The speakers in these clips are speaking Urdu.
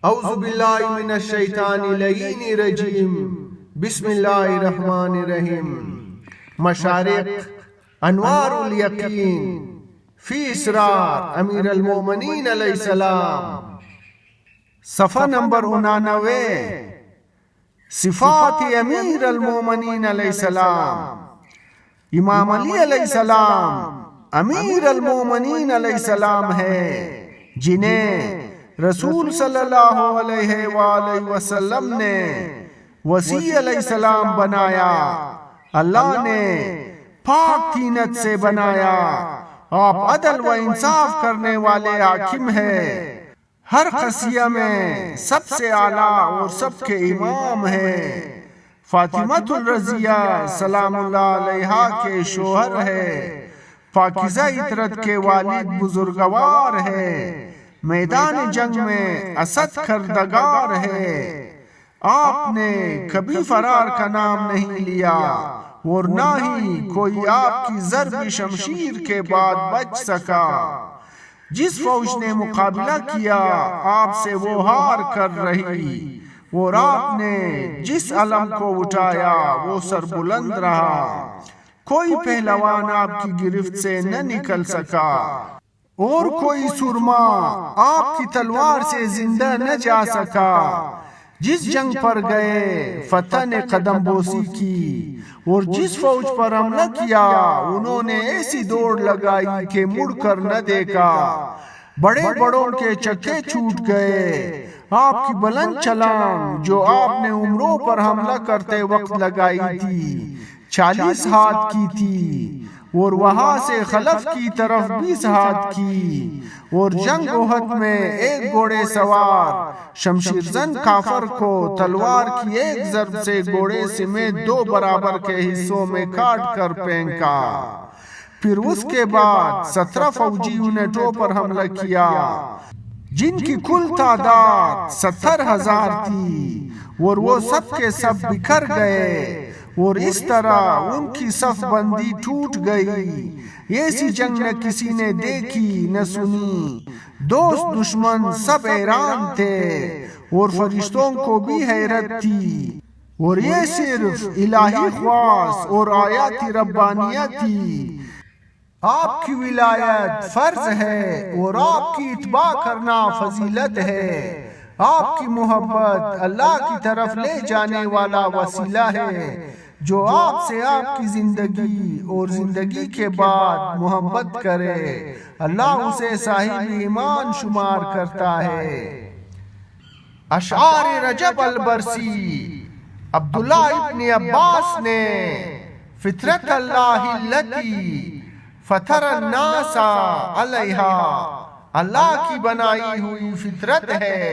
اعوذ باللہ من الشیطان اللعین الرجیم بسم اللہ الرحمن الرحیم مشارق انوار الیقین فی اسرار امیر المومنین علیہ السلام صفحہ نمبر 99 صفات امیر المومنین علیہ السلام امام علی علیہ السلام امیر المومنین علیہ السلام ہے جنہیں رسول صلی اللہ علیہ وآلہ وسلم نے وصی علیہ السلام بنایا. اللہ نے پاک طینت سے بنایا. آپ عدل و انصاف کرنے والے حاکم ہیں. ہر خصیہ میں سب سے اعلیٰ اور سب کے امام ہیں. فاطمۃ الرضیہ سلام اللہ علیہا کے شوہر ہے. پاکیزہ عطرت کے والد بزرگوار ہے. میدان جنگ میں اسد کردگار ہے. آپ نے کبھی فرار کا نام نہیں لیا اور نہ ہی کوئی آپ کی ضرب شمشیر کے بعد بچ سکا. جس فوج نے مقابلہ کیا آپ سے وہ ہار کر رہی اور آپ نے جس علم کو اٹھایا وہ سر بلند رہا. کوئی پہلوان آپ کی گرفت سے نہ نکل سکا اور کوئی سرما آپ کی تلوار سے زندہ نہ جا سکا. جس جنگ پر گئے فتح نے قدم بوسی کی اور جس فوج پر حملہ کیا انہوں نے ایسی دوڑ لگائی کہ مڑ کر نہ دیکھا. بڑے بڑوں کے چکے چھوٹ گئے. آپ کی بلند چھلانگ جو آپ نے عمروں پر حملہ کرتے وقت لگائی تھی 40 ہاتھ کی تھی اور وہاں سے خلف کی طرف 20 ہاتھ کی. اور جنگ احد میں ایک گھوڑے سوار شمشیر زن کافر کو تلوار کی ایک ضرب سے گھوڑے سمیت 2 برابر کے حصوں میں کاٹ کر پھینکا. پھر اس کے بعد 17 فوجی یونٹوں پر حملہ کیا جن کی کل تعداد 70,000 تھی اور وہ سب کے سب بکھر گئے اور اس طرح ان کی صف بندی ٹوٹ گئی. ایسی جنگ نہ کسی نے دیکھی نہ سنی. دوست دشمن سب حیران تھے اور فرشتوں کو بھی حیرت تھی. اور یہ صرف الہی خواص اور آیات ربانیہ تھی. آپ کی ولایت فرض ہے اور آپ کی اتباع کرنا فضیلت ہے. آپ کی محبت اللہ کی طرف لے جانے والا وسیلہ ہے. جو آپ سے آپ کی زندگی اور زندگی کے بعد محبت کرے اللہ اسے صاحب ایمان شمار کرتا ہے. اشعار رجب البرسی عبداللہ ابن عباس نے فطرت اللہ التی فطر الناس علیہا اللہ کی بنائی ہوئی فطرت ہے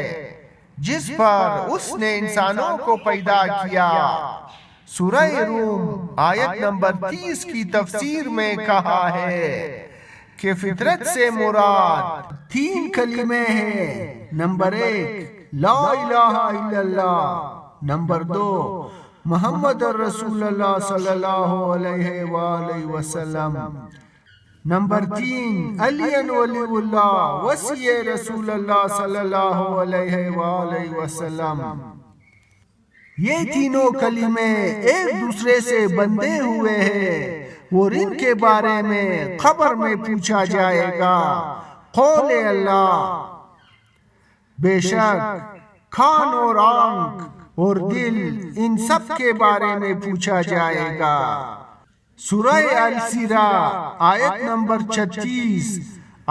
جس پر اس نے انسانوں کو پیدا کیا. سورہ روم آیت نمبر 30 کی تفسیر میں کہا ہے کہ فطرت سے مراد 3 کلمے ہیں. نمبر 1 لا الہ الا اللہ. نمبر 2 محمد رسول اللہ صلی اللہ علیہ وآلہ وسلم. نمبر 3 علی ولی اللہ وصی رسول اللہ صلی اللہ علیہ وآلہ وسلم. یہ تینوں کلمے ایک دوسرے سے بندھے ہوئے ہیں اور ان کے بارے میں خبر میں پوچھا جائے گا. قول اللہ بے شک کان اور آنکھ اور دل ان سب کے بارے میں پوچھا جائے گا. سورہ السیرہ آیت نمبر 36.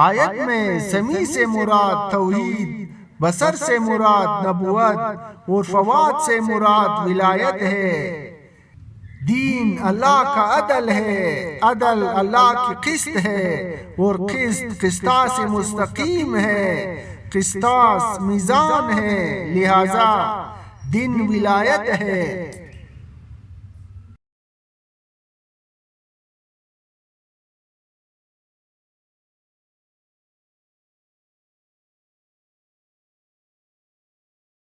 آیت میں سمیع سے مراد توحید، بصر سے مراد نبوت اور فواد سے مراد ولایت ہے. دین اللہ کا عدل ہے. عدل اللہ کی قسط ہے اور قسط قسطاس مستقیم ہے. قسطاس میزان ہے لہذا دین ولایت ہے.